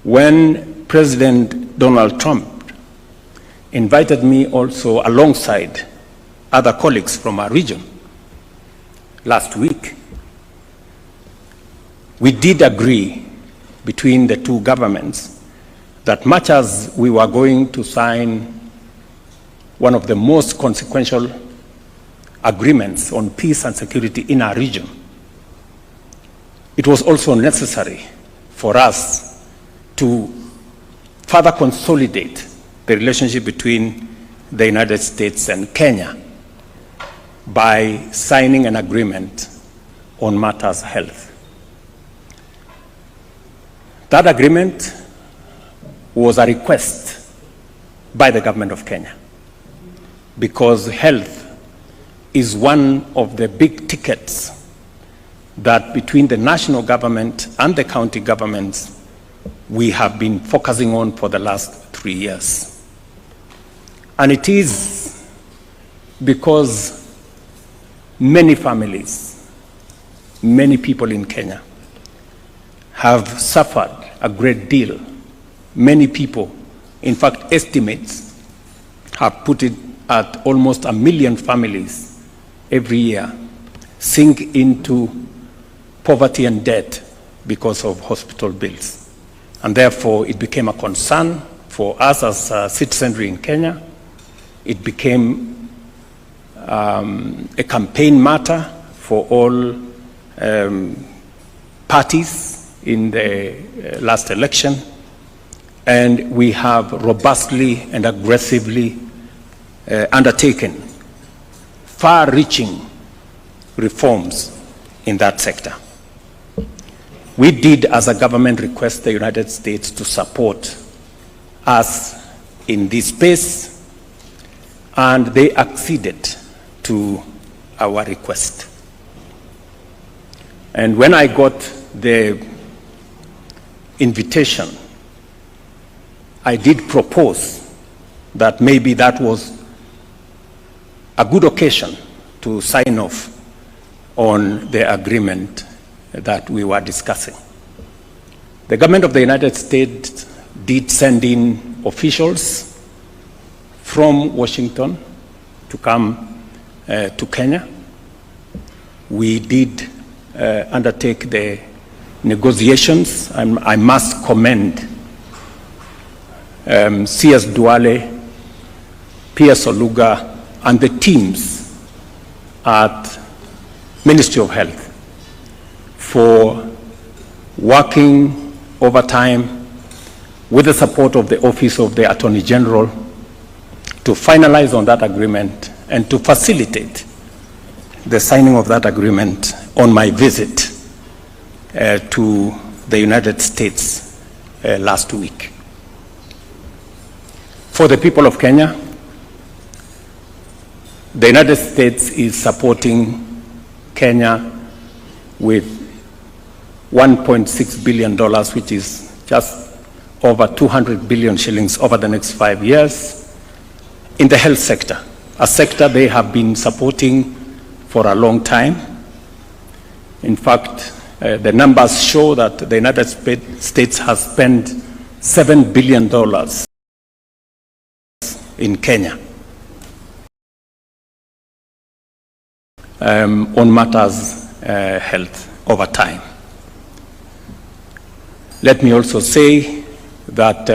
when President Donald Trump invited me also alongside other colleagues from our region last week, we did agree between the two governments that much as we were going to sign one of the most consequential agreements on peace and security in our region, it was also necessary for us to further consolidate the relationship between the United States and Kenya by signing an agreement on matters health. That agreement was a request by the government of Kenya, because health is one of the big tickets that between the national government and the county governments we have been focusing on for the last 3 years. And it is because many families, many people in Kenya have suffered a great deal. Many people, in fact, estimates have put it at almost 1 million families every year sink into poverty and debt because of hospital bills. And therefore, it became a concern for us as citizenry in Kenya. It became a campaign matter for all parties in the last election. And we have robustly and aggressively undertaken far-reaching reforms in that sector. We did, as a government, request the United States to support us in this space, and they acceded to our request. And when I got the invitation, I did propose that maybe that was a good occasion to sign off on the agreement that we were discussing. The government of the United States did send in officials from Washington to come to Kenya. We did undertake the negotiations, and I must commend C.S. Duale, P.S. Oluga, and the teams at Ministry of Health for working overtime with the support of the Office of the Attorney General to finalize on that agreement and to facilitate the signing of that agreement on my visit to the United States last week. For the people of Kenya, the United States is supporting Kenya with $1.6 billion, which is just over 200 billion shillings over the next 5 years in the health sector, a sector they have been supporting for a long time. In fact, the numbers show that the United States has spent $7 billion in Kenya on matters health over time. Let me also say that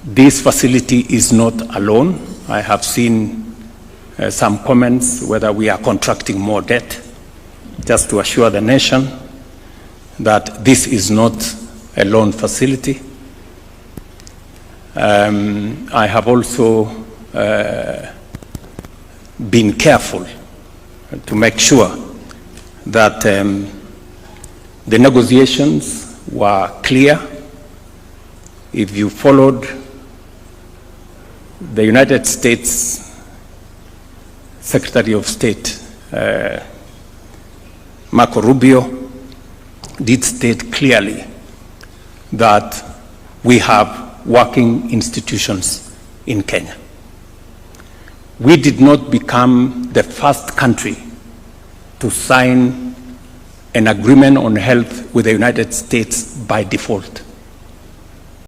this facility is not alone. I have seen some comments whether we are contracting more debt. Just to assure the nation that this is not a loan facility. I have also been careful to make sure that the negotiations were clear. If you followed the United States Secretary of State, Marco Rubio, did state clearly that we have working institutions in Kenya. We did not become the first country to sign an agreement on health with the United States by default.